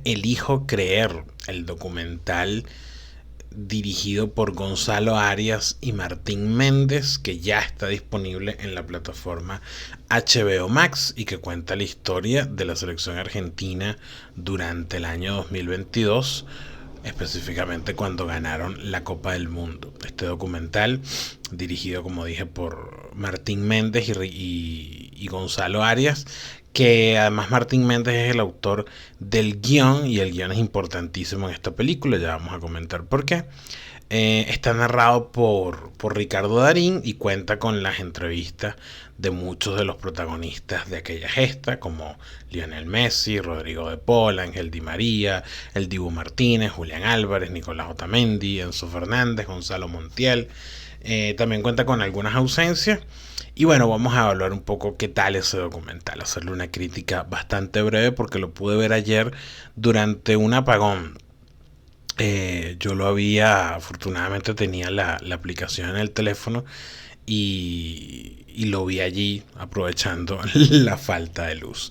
fue Elijo Creer, el documental dirigido por Gonzalo Arias y Martín Méndez, que ya está disponible en la plataforma HBO Max y que cuenta la historia de la selección argentina durante el año 2022, específicamente cuando ganaron la Copa del Mundo. Este documental, dirigido, como dije, por Martín Méndez y Gonzalo Arias, que además Martín Méndez es el autor del guión, y el guión es importantísimo en esta película, ya vamos a comentar por qué. Está narrado por Ricardo Darín y cuenta con las entrevistas de muchos de los protagonistas de aquella gesta, como Lionel Messi, Rodrigo de Paul, Ángel Di María, el Dibu Martínez, Julián Álvarez, Nicolás Otamendi, Enzo Fernández, Gonzalo Montiel. También cuenta con algunas ausencias. Y bueno, vamos a evaluar un poco qué tal ese documental, hacerle una crítica bastante breve porque lo pude ver ayer durante un apagón. Yo lo había, afortunadamente tenía la aplicación en el teléfono y lo vi allí aprovechando la falta de luz.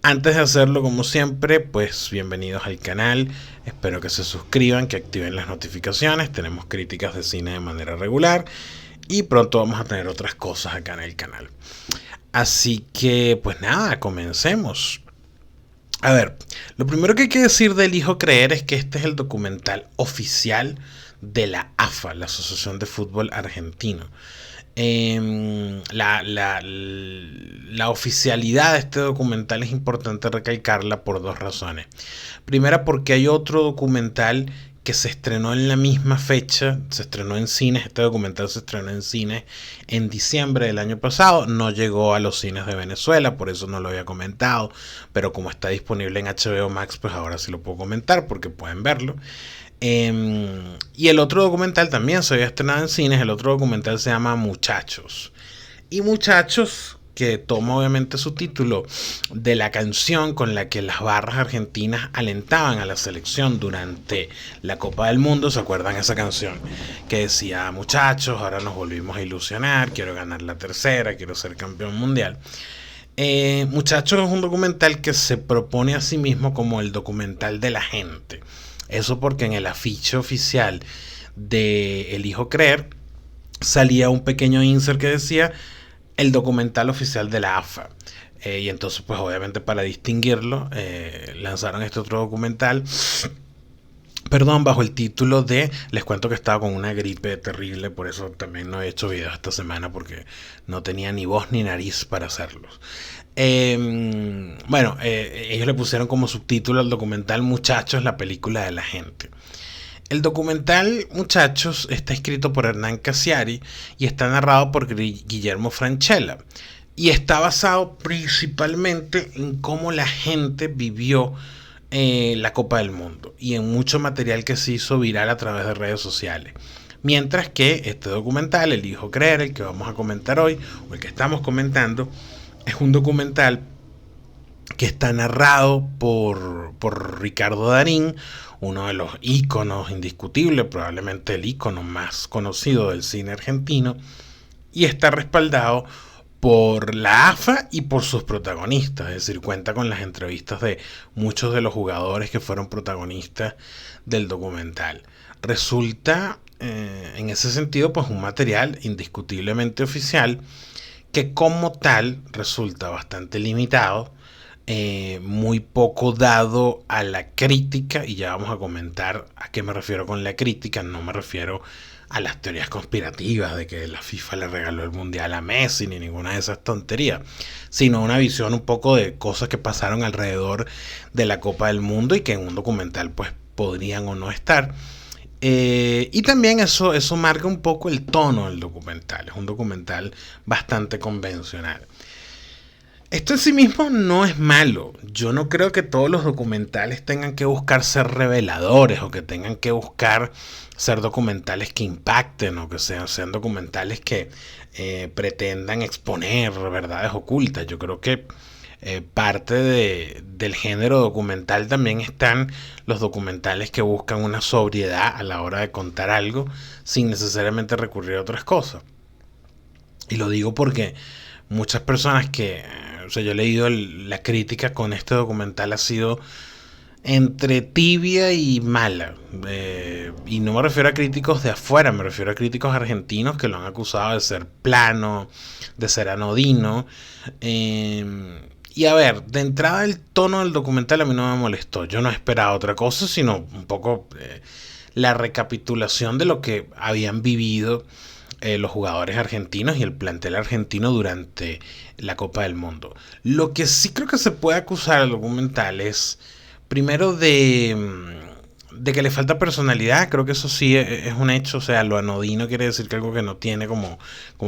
Antes de hacerlo, como siempre, pues bienvenidos al canal. Espero que se suscriban, que activen las notificaciones. Tenemos críticas de cine de manera regular y pronto vamos a tener otras cosas acá en el canal. Así que, pues nada, comencemos. A ver, lo primero que hay que decir de Elijo Creer es que este es el documental oficial de la AFA, la Asociación de Fútbol Argentino. La oficialidad de este documental es importante recalcarla por dos razones. Primera, porque hay otro documental que se estrenó en la misma fecha, se estrenó en cines, este documental se estrenó en cines en diciembre del año pasado, no llegó a los cines de Venezuela, por eso no lo había comentado, pero como está disponible en HBO Max, pues ahora sí lo puedo comentar porque pueden verlo. Y el otro documental también se había estrenado en cines, el otro documental se llama Muchachos. Y Muchachos, que toma obviamente su título de la canción con la que las barras argentinas alentaban a la selección durante la Copa del Mundo. ¿Se acuerdan esa canción? Que decía: muchachos, ahora nos volvimos a ilusionar, quiero ganar la tercera, quiero ser campeón mundial. Muchachos es un documental que se propone a sí mismo como el documental de la gente. Eso porque en el afiche oficial de Elijo Creer salía un pequeño insert que decía el documental oficial de la AFA. Y entonces, pues obviamente para distinguirlo, lanzaron este otro documental, perdón, bajo el título de, les cuento que estaba con una gripe terrible, por eso también no he hecho videos esta semana, porque no tenía ni voz ni nariz para hacerlos. Bueno, ellos le pusieron como subtítulo al documental Muchachos, la película de la gente. El documental Muchachos está escrito por Hernán Casiari y está narrado por Guillermo Francella. Y está basado principalmente en cómo la gente vivió la Copa del Mundo y en mucho material que se hizo viral a través de redes sociales. Mientras que este documental, Elijo Creer, el que vamos a comentar hoy, o el que estamos comentando, es un documental que está narrado por Ricardo Darín, uno de los íconos indiscutibles, probablemente el ícono más conocido del cine argentino, y está respaldado por la AFA y por sus protagonistas, es decir, cuenta con las entrevistas de muchos de los jugadores que fueron protagonistas del documental. Resulta, en ese sentido, pues un material indiscutiblemente oficial que como tal resulta bastante limitado, muy poco dado a la crítica, y ya vamos a comentar a qué me refiero con la crítica. No me refiero a las teorías conspirativas de que la FIFA le regaló el mundial a Messi ni ninguna de esas tonterías, sino una visión un poco de cosas que pasaron alrededor de la Copa del Mundo y que en un documental pues podrían o no estar. Y también eso marca un poco el tono del documental. Es un documental bastante convencional. Esto en sí mismo no es malo. Yo no creo que todos los documentales tengan que buscar ser reveladores o que tengan que buscar ser documentales que impacten o que sean documentales que pretendan exponer verdades ocultas. Yo creo que parte del género documental también están los documentales que buscan una sobriedad a la hora de contar algo sin necesariamente recurrir a otras cosas. Y lo digo porque muchas personas que, o sea, yo he leído la crítica con este documental ha sido entre tibia y mala. Y no me refiero a críticos de afuera, me refiero a críticos argentinos que lo han acusado de ser plano, de ser anodino. Y a ver, de entrada el tono del documental a mí no me molestó. Yo no esperaba otra cosa, sino un poco la recapitulación de lo que habían vivido los jugadores argentinos y el plantel argentino durante la Copa del Mundo. Lo que sí creo que se puede acusar al documental es, primero, de que le falta personalidad. Creo que eso sí es un hecho. O sea, lo anodino quiere decir que algo que no tiene como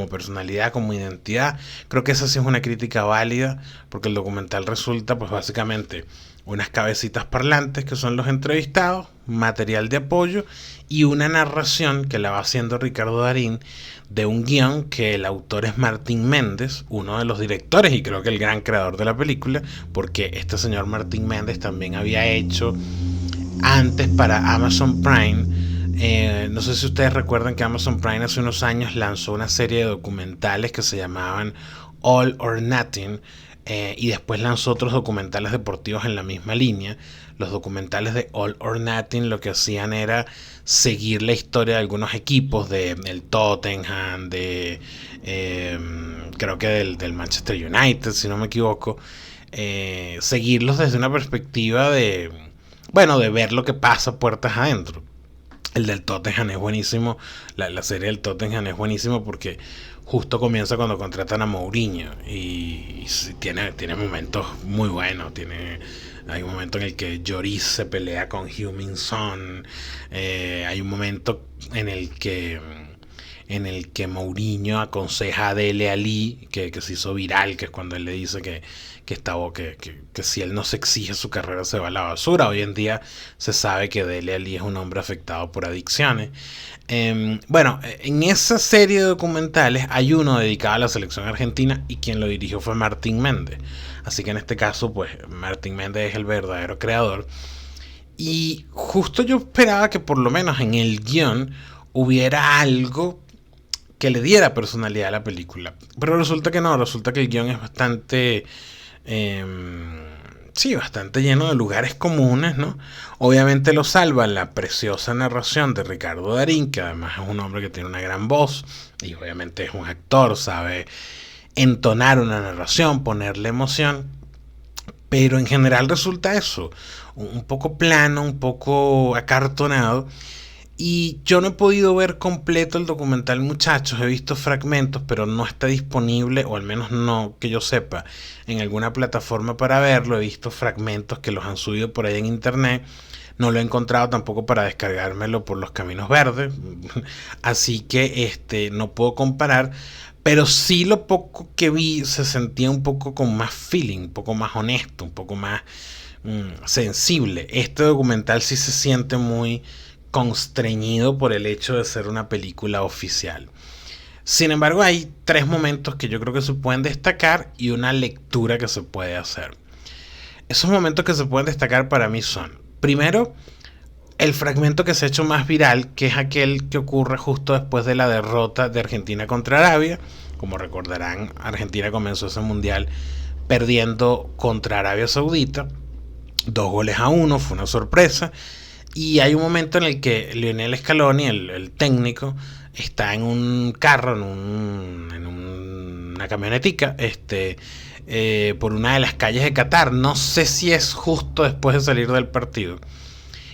personalidad, como identidad. Creo que esa sí es una crítica válida, porque el documental resulta, pues básicamente, unas cabecitas parlantes que son los entrevistados, material de apoyo y una narración que la va haciendo Ricardo Darín de un guión que el autor es Martín Méndez, uno de los directores y creo que el gran creador de la película, porque este señor Martín Méndez también había hecho antes para Amazon Prime. No sé si ustedes recuerdan que Amazon Prime hace unos años lanzó una serie de documentales que se llamaban All or Nothing, y después lanzó otros documentales deportivos en la misma línea. Los documentales de All or Nothing lo que hacían era seguir la historia de algunos equipos, del Tottenham, creo que del Manchester United, si no me equivoco. Seguirlos desde una perspectiva de ver lo que pasa puertas adentro. El del Tottenham es buenísimo, la serie del Tottenham es buenísimo porque justo comienza cuando contratan a Mourinho y tiene momentos muy buenos. Hay un momento en el que Lloris se pelea con Heung-min Son. Hay un momento en el que Mourinho aconseja a Dele Alli, que se hizo viral, que es cuando él le dice que si él no se exige, su carrera se va a la basura. Hoy en día se sabe que Dele Alli es un hombre afectado por adicciones. Bueno, en esa serie de documentales hay uno dedicado a la selección argentina y quien lo dirigió fue Martín Méndez. Así que en este caso, pues Martín Méndez es el verdadero creador. Y justo yo esperaba que por lo menos en el guión hubiera algo que le diera personalidad a la película. Pero resulta que no, resulta que el guión es bastante... sí, bastante lleno de lugares comunes, ¿no? Obviamente lo salva la preciosa narración de Ricardo Darín, que además es un hombre que tiene una gran voz y obviamente es un actor, sabe entonar una narración, ponerle emoción, pero en general resulta eso, un poco plano, un poco acartonado. Y yo no he podido ver completo el documental, muchachos. He visto fragmentos, pero no está disponible, o al menos no que yo sepa, en alguna plataforma para verlo. He visto fragmentos que los han subido por ahí en internet. No lo he encontrado tampoco para descargármelo por los caminos verdes. Así que no puedo comparar. Pero sí, lo poco que vi se sentía un poco con más feeling, un poco más honesto, un poco más sensible. Este documental sí se siente muy constreñido por el hecho de ser una película oficial. Sin embargo, hay tres momentos que yo creo que se pueden destacar y una lectura que se puede hacer. Esos momentos que se pueden destacar para mí son, primero, el fragmento que se ha hecho más viral, que es aquel que ocurre justo después de la derrota de Argentina contra Arabia. Como recordarán, Argentina comenzó ese mundial perdiendo contra Arabia Saudita 2-1, fue una sorpresa. Y hay un momento en el que Lionel Scaloni, el técnico, está en un carro, en una camionetica, por una de las calles de Qatar. No sé si es justo después de salir del partido.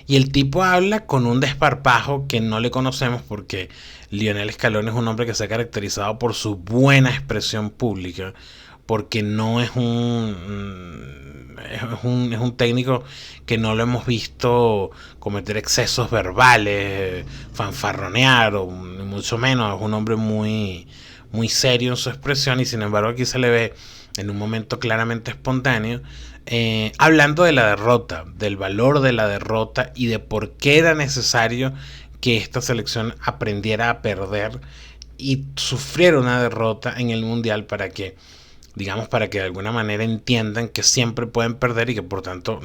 Y el tipo habla con un desparpajo que no le conocemos, porque Lionel Scaloni es un hombre que se ha caracterizado por su buena expresión pública, porque no es un técnico que no lo hemos visto cometer excesos verbales, fanfarronear, o mucho menos. Es un hombre muy, muy serio en su expresión, y sin embargo aquí se le ve en un momento claramente espontáneo, hablando de la derrota, del valor de la derrota y de por qué era necesario que esta selección aprendiera a perder y sufriera una derrota en el mundial para que de alguna manera entiendan que siempre pueden perder y que por tanto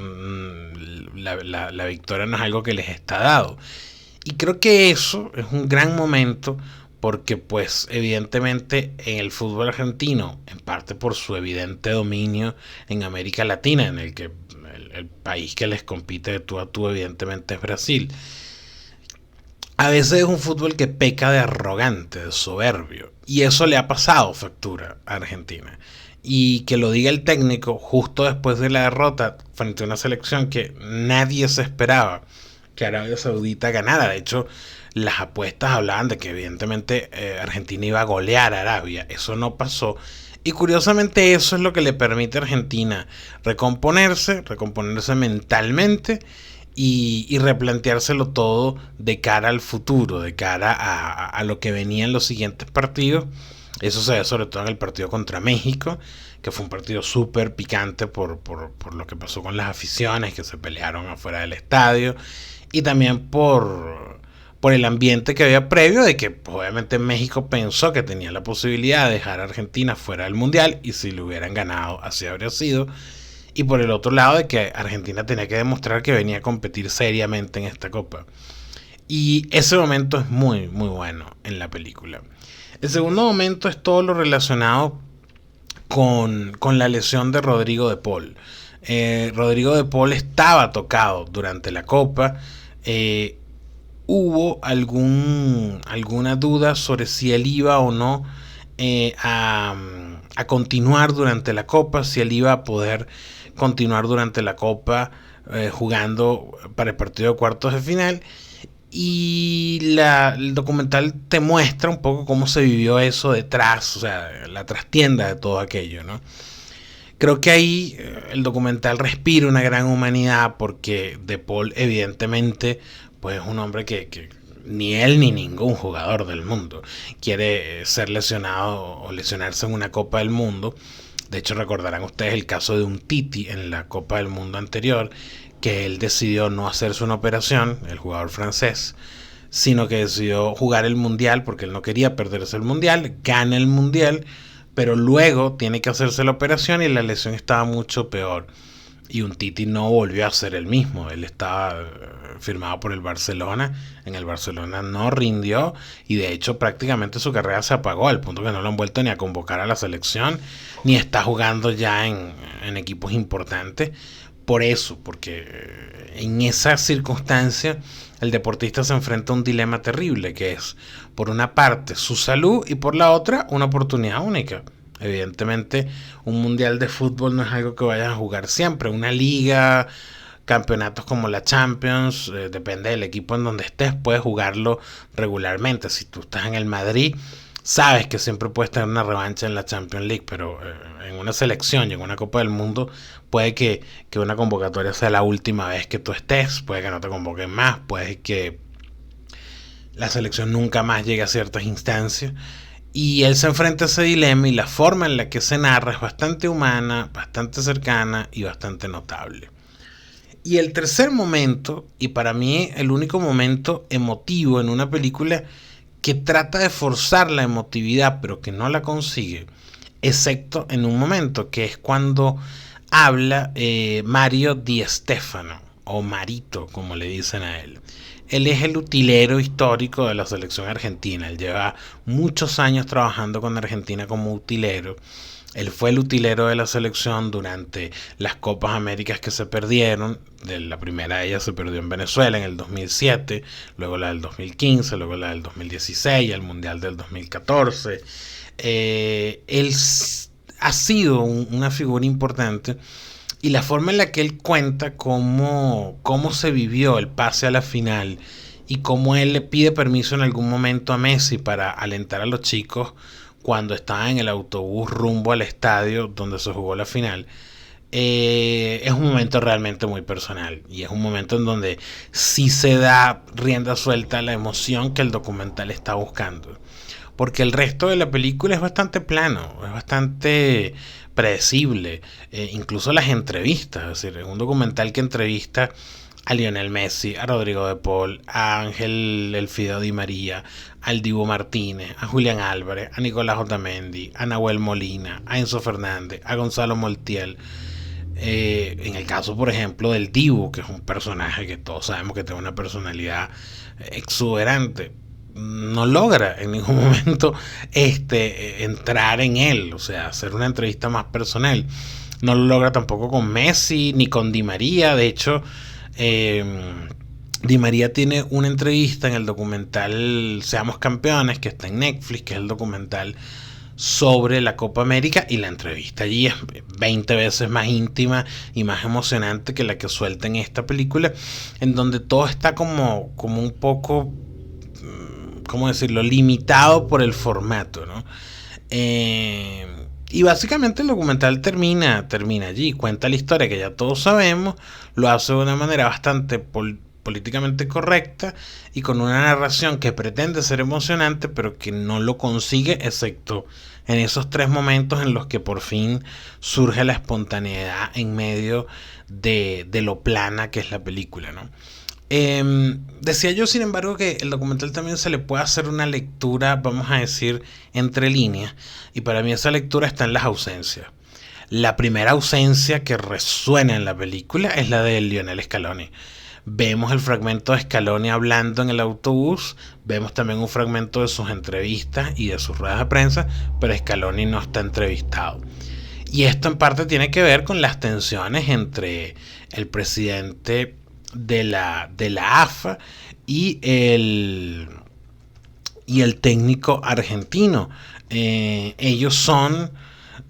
la victoria no es algo que les está dado. Y creo que eso es un gran momento, porque pues evidentemente en el fútbol argentino, en parte por su evidente dominio en América Latina, en el que el país que les compite de tú a tú evidentemente es Brasil. A veces es un fútbol que peca de arrogante, de soberbio. Y eso le ha pasado factura a Argentina. Y que lo diga el técnico justo después de la derrota frente a una selección que nadie se esperaba que Arabia Saudita ganara. De hecho, las apuestas hablaban de que evidentemente Argentina iba a golear a Arabia. Eso no pasó. Y curiosamente eso es lo que le permite a Argentina recomponerse mentalmente y replanteárselo todo de cara al futuro, de cara a lo que venía en los siguientes partidos. Eso se ve sobre todo en el partido contra México, que fue un partido súper picante por lo que pasó con las aficiones que se pelearon afuera del estadio y también por el ambiente que había previo de que pues, obviamente México pensó que tenía la posibilidad de dejar a Argentina fuera del Mundial y si lo hubieran ganado así habría sido. Y por el otro lado de que Argentina tenía que demostrar que venía a competir seriamente en esta copa. Y ese momento es muy, muy bueno en la película. El segundo momento es todo lo relacionado con la lesión de Rodrigo de Paul. Rodrigo de Paul estaba tocado durante la copa. Hubo alguna duda sobre si él iba o no a continuar durante la copa, si él iba a poder continuar durante la copa jugando para el partido de cuartos de final. Y el documental te muestra un poco cómo se vivió eso detrás, o sea, la trastienda de todo aquello, ¿no? Creo que ahí el documental respira una gran humanidad porque De Paul evidentemente pues es un hombre que ni él ni ningún jugador del mundo quiere ser lesionado o lesionarse en una Copa del Mundo. De hecho recordarán ustedes el caso de Umtiti en la Copa del Mundo anterior, que él decidió no hacerse una operación, el jugador francés, sino que decidió jugar el Mundial porque él no quería perderse el Mundial, gana el Mundial, pero luego tiene que hacerse la operación y la lesión estaba mucho peor. Y Umtiti no volvió a ser el mismo. Él estaba firmado por el Barcelona. En el Barcelona no rindió. Y de hecho prácticamente su carrera se apagó. Al punto que no lo han vuelto ni a convocar a la selección. Ni está jugando ya en equipos importantes. Por eso, porque en esa circunstancia el deportista se enfrenta a un dilema terrible. Que es por una parte su salud y por la otra una oportunidad única. Evidentemente un mundial de fútbol no es algo que vayan a jugar siempre. Una liga, campeonatos como la Champions, depende del equipo en donde estés, puedes jugarlo regularmente. Si tú estás en el Madrid, sabes que siempre puedes tener una revancha en la Champions League, pero en una selección y en una Copa del Mundo puede que una convocatoria sea la última vez que tú estés, puede que no te convoquen más, puede que la selección nunca más llegue a ciertas instancias. Y él se enfrenta a ese dilema y la forma en la que se narra es bastante humana, bastante cercana y bastante notable. Y el tercer momento, y para mí el único momento emotivo en una película que trata de forzar la emotividad pero que no la consigue, excepto en un momento, que es cuando habla Mario Di Stefano, o Marito como le dicen a él. Él es el utilero histórico de la selección argentina. Él lleva muchos años trabajando con Argentina como utilero. Él fue el utilero de la selección durante las Copas Américas que se perdieron. La primera de ellas se perdió en Venezuela en el 2007, luego la del 2015, luego la del 2016, el Mundial del 2014. Él ha sido una figura importante. Y la forma en la que él cuenta cómo se vivió el pase a la final y cómo él le pide permiso en algún momento a Messi para alentar a los chicos cuando estaban en el autobús rumbo al estadio donde se jugó la final, es un momento realmente muy personal y es un momento en donde sí se da rienda suelta a la emoción que el documental está buscando. Porque el resto de la película es bastante plano, es bastante predecible. Incluso las entrevistas, es decir, es un documental que entrevista a Lionel Messi, a Rodrigo de Paul, a Ángel El Fideo Di María, al Dibu Martínez, a Julián Álvarez, a Nicolás Otamendi, a Nahuel Molina, a Enzo Fernández, a Gonzalo Montiel. En el caso, por ejemplo, del Dibu, que es un personaje que todos sabemos que tiene una personalidad exuberante, no logra en ningún momento entrar en él, o sea, hacer una entrevista más personal. No lo logra tampoco con Messi ni con Di María. De hecho, Di María tiene una entrevista en el documental Seamos Campeones, que está en Netflix, que es el documental sobre la Copa América, y la entrevista allí es 20 veces más íntima y más emocionante que la que suelta en esta película, en donde todo está como un poco, ¿cómo decirlo?, limitado por el formato, ¿no? Y básicamente el documental termina allí, cuenta la historia que ya todos sabemos, lo hace de una manera bastante políticamente correcta y con una narración que pretende ser emocionante, pero que no lo consigue, excepto en esos 3 momentos en los que por fin surge la espontaneidad en medio de lo plana que es la película, ¿no? Decía yo, sin embargo, que el documental también se le puede hacer una lectura, vamos a decir, entre líneas, y para mí esa lectura está en las ausencias. La primera ausencia que resuena en la película es la de Lionel Scaloni. Vemos el fragmento de Scaloni hablando en el autobús, vemos también un fragmento de sus entrevistas y de sus ruedas de prensa, pero Scaloni no está entrevistado. Y esto en parte tiene que ver con las tensiones entre el presidente de la AFA y el técnico argentino. Ellos son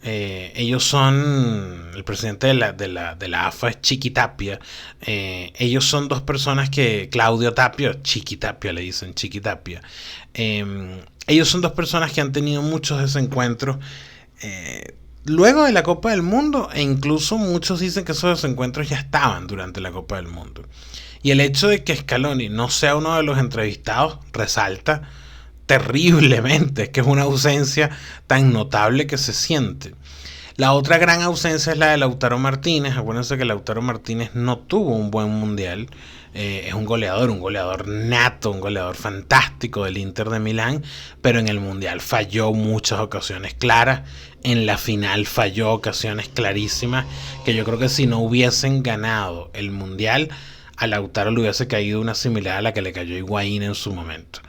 el presidente de la AFA es Chiqui Tapia. Ellos son 2 personas que Claudio Tapia, Chiqui Tapia le dicen, Chiqui Tapia. Ellos son 2 personas que han tenido muchos desencuentros luego de la Copa del Mundo, e incluso muchos dicen que esos desencuentros ya estaban durante la Copa del Mundo. Y el hecho de que Scaloni no sea uno de los entrevistados resalta terriblemente, es que es una ausencia tan notable que se siente. La otra gran ausencia es la de Lautaro Martínez. Acuérdense que Lautaro Martínez no tuvo un buen mundial. Es un goleador nato, un goleador fantástico del Inter de Milán, pero en el mundial falló muchas ocasiones claras. En la final falló ocasiones clarísimas que yo creo que si no hubiesen ganado el mundial, a Lautaro le hubiese caído una similar a la que le cayó a Higuaín en su momento.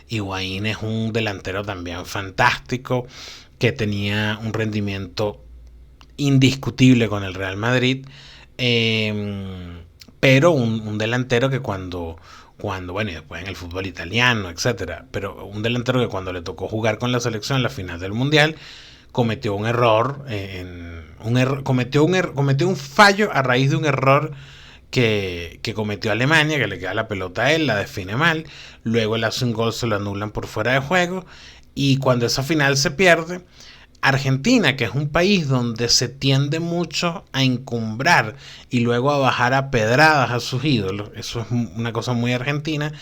Higuaín es un delantero también fantástico, que tenía un rendimiento indiscutible con el Real Madrid, pero un delantero que cuando bueno, y después en el fútbol italiano, etcétera, pero un delantero que cuando le tocó jugar con la selección en la final del mundial cometió un error, cometió un fallo a raíz de un error que cometió Alemania, que le queda la pelota a él, la define mal, luego él hace un gol, se lo anulan por fuera de juego, y cuando esa final se pierde, Argentina, que es un país donde se tiende mucho a encumbrar y luego a bajar a pedradas a sus ídolos, eso es una cosa muy argentina,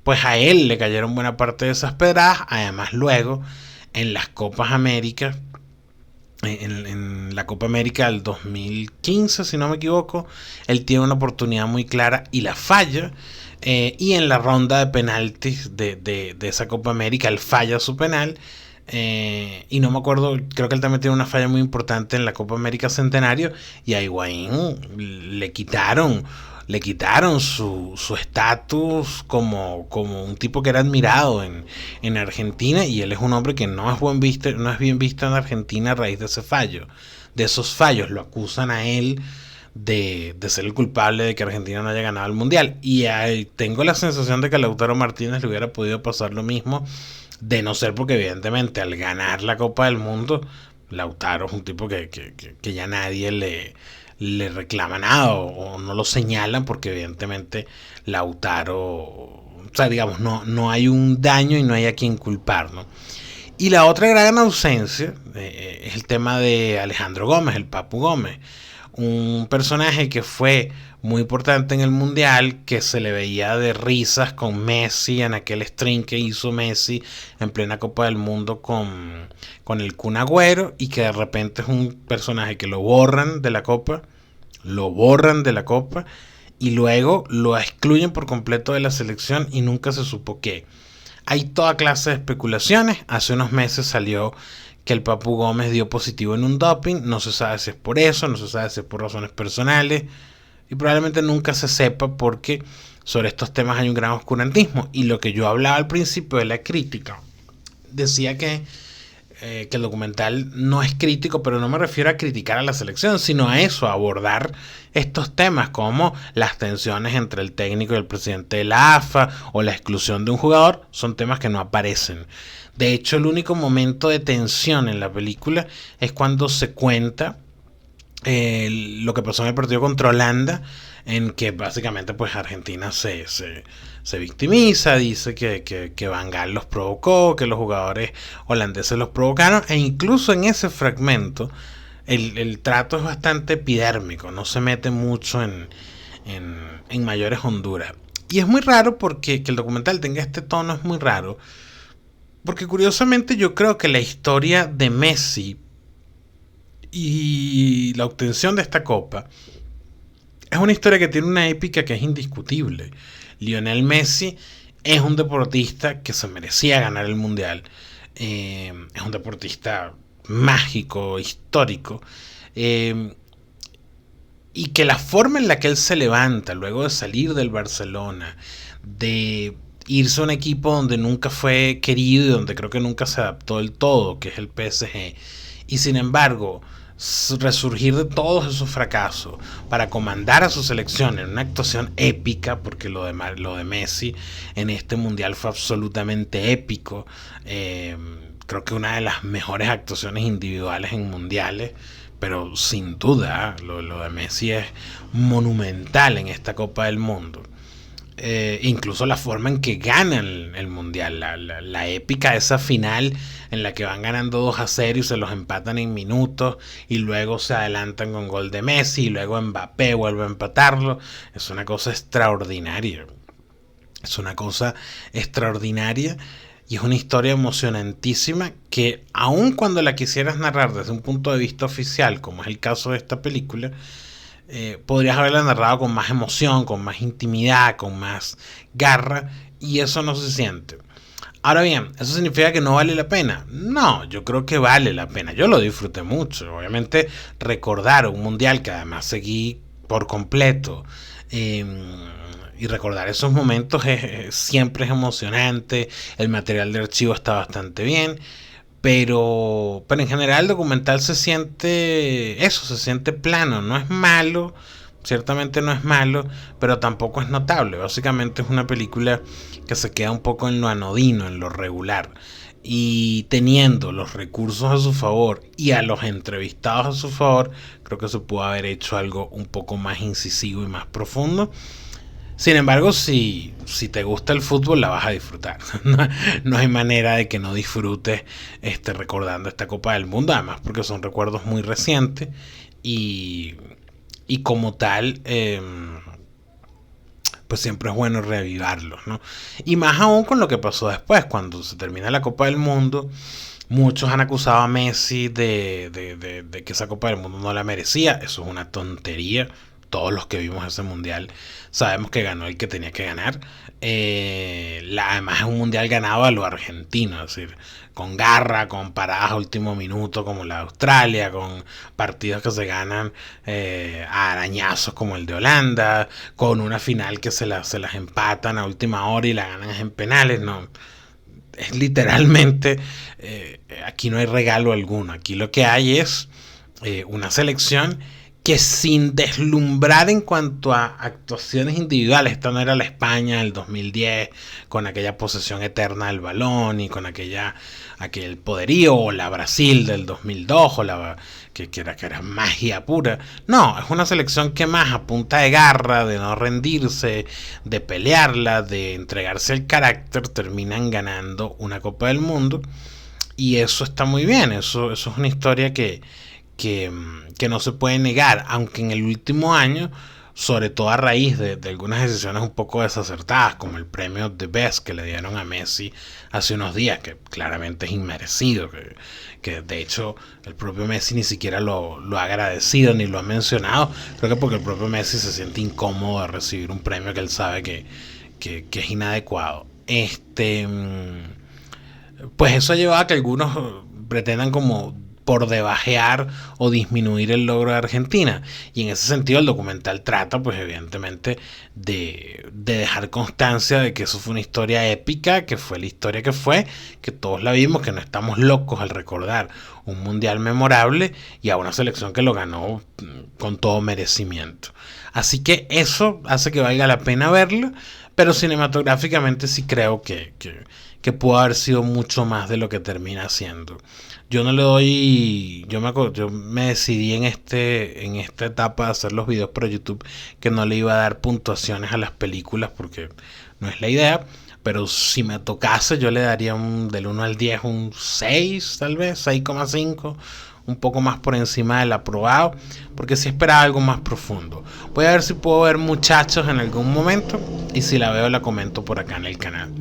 pues a él le cayeron buena parte de esas pedradas. Además luego en las Copas Américas, en la Copa América del 2015, si no me equivoco, él tiene una oportunidad muy clara y la falla, y en la ronda de penaltis de esa Copa América él falla su penal, y no me acuerdo, creo que él también tiene una falla muy importante en la Copa América Centenario, y a Higuaín le quitaron su estatus como un tipo que era admirado en Argentina, y él es un hombre que no es bien visto en Argentina a raíz de ese fallo. De esos fallos lo acusan a él de ser el culpable de que Argentina no haya ganado el mundial, y tengo la sensación de que a Lautaro Martínez le hubiera podido pasar lo mismo, de no ser porque evidentemente al ganar la Copa del Mundo, Lautaro es un tipo que ya nadie le reclama nada o no lo señalan, porque evidentemente Lautaro, o sea, digamos, no hay un daño y no hay a quien culpar, ¿no? Y la otra gran ausencia es el tema de Alejandro Gómez, el Papu Gómez, un personaje que fue muy importante en el mundial, que se le veía de risas con Messi en aquel stream que hizo Messi en plena Copa del Mundo con el Kun Agüero, y que de repente es un personaje que lo borran de la Copa, y luego lo excluyen por completo de la selección y nunca se supo qué. Hay toda clase de especulaciones. Hace unos meses salió que el Papu Gómez dio positivo en un doping, no se sabe si es por eso, no se sabe si es por razones personales, y probablemente nunca se sepa, porque sobre estos temas hay un gran oscurantismo. Y lo que yo hablaba al principio de la crítica, decía que que el documental no es crítico, pero no me refiero a criticar a la selección, sino a eso, a abordar estos temas como las tensiones entre el técnico y el presidente de la AFA o la exclusión de un jugador, son temas que no aparecen. De hecho, el único momento de tensión en la película es cuando se cuenta lo que pasó en el partido contra Holanda, en que básicamente pues Argentina se victimiza, dice que Van Gaal los provocó, que los jugadores holandeses los provocaron, e incluso en ese fragmento el trato es bastante epidérmico, no se mete mucho en mayores honduras. Y es muy raro porque que el documental tenga este tono, es muy raro, porque curiosamente yo creo que la historia de Messi y la obtención de esta copa es una historia que tiene una épica que es indiscutible. Lionel Messi es un deportista que se merecía ganar el mundial. Es un deportista mágico, histórico. Y que la forma en la que él se levanta luego de salir del Barcelona, de irse a un equipo donde nunca fue querido y donde creo que nunca se adaptó del todo, que es el PSG, y sin embargo resurgir de todos esos fracasos para comandar a su selección en una actuación épica, porque lo de Messi en este mundial fue absolutamente épico. Creo que una de las mejores actuaciones individuales en mundiales, pero sin duda lo de Messi es monumental en esta Copa del Mundo. Incluso la forma en que ganan el mundial, la épica de esa final en la que van ganando 2-0 y se los empatan en minutos y luego se adelantan con gol de Messi y luego Mbappé vuelve a empatarlo. Es una cosa extraordinaria. Es una cosa extraordinaria y es una historia emocionantísima que aun cuando la quisieras narrar desde un punto de vista oficial, como es el caso de esta película, podrías haberla narrado con más emoción, con más intimidad, con más garra, y eso no se siente. Ahora bien, ¿eso significa que no vale la pena? No, yo creo que vale la pena. Yo lo disfruté mucho. Obviamente recordar un mundial que además seguí por completo, y recordar esos momentos siempre es emocionante. El material de archivo está bastante bien. Pero en general el documental se siente eso, se siente plano, no es malo, ciertamente no es malo, pero tampoco es notable. Básicamente es una película que se queda un poco en lo anodino, en lo regular. Y teniendo los recursos a su favor y a los entrevistados a su favor, creo que se pudo haber hecho algo un poco más incisivo y más profundo. Sin embargo, si te gusta el fútbol, la vas a disfrutar. No hay manera de que no disfrutes recordando esta Copa del Mundo, además porque son recuerdos muy recientes y, y como tal, pues siempre es bueno reavivarlos, ¿no? Y más aún con lo que pasó después, cuando se termina la Copa del Mundo. Muchos han acusado a Messi de que esa Copa del Mundo no la merecía. Eso es una tontería. Todos los que vimos ese mundial sabemos que ganó el que tenía que ganar. Además es un mundial ganado a lo argentino, es decir, con garra, con paradas a último minuto como la de Australia, con partidos que se ganan a arañazos como el de Holanda, con una final que se las empatan a última hora y la ganan en penales. No, es literalmente, aquí no hay regalo alguno, aquí lo que hay es una selección que sin deslumbrar en cuanto a actuaciones individuales, esta no era la España del 2010 con aquella posesión eterna del balón y con aquel poderío, o la Brasil del 2002 o que era magia pura. No, es una selección que más a punta de garra, de no rendirse, de pelearla, de entregarse el carácter, terminan ganando una Copa del Mundo, y eso está muy bien. Eso es una historia que no se puede negar, aunque en el último año, sobre todo a raíz de algunas decisiones un poco desacertadas, como el premio The Best que le dieron a Messi hace unos días, que claramente es inmerecido, que de hecho el propio Messi ni siquiera lo ha agradecido ni lo ha mencionado. Creo que porque el propio Messi se siente incómodo de recibir un premio que él sabe que es inadecuado. Pues eso ha llevado a que algunos pretendan como por debajear o disminuir el logro de Argentina. Y en ese sentido el documental trata, pues evidentemente, de dejar constancia de que eso fue una historia épica, que fue la historia que todos la vimos, que no estamos locos al recordar un mundial memorable y a una selección que lo ganó con todo merecimiento. Así que eso hace que valga la pena verlo, pero cinematográficamente sí creo que pudo haber sido mucho más de lo que termina siendo. Yo no le doy, yo me decidí en esta etapa de hacer los videos para YouTube que no le iba a dar puntuaciones a las películas porque no es la idea, pero si me tocase yo le daría del 1 al 10 un 6, tal vez 6,5, un poco más por encima del aprobado, porque sí esperaba algo más profundo. Voy a ver si puedo ver Muchachos en algún momento, y si la veo la comento por acá en el canal.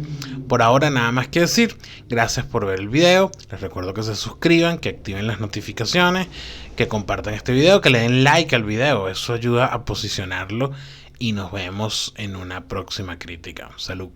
Por ahora nada más que decir, gracias por ver el video, les recuerdo que se suscriban, que activen las notificaciones, que compartan este video, que le den like al video, eso ayuda a posicionarlo, y nos vemos en una próxima crítica. Salud.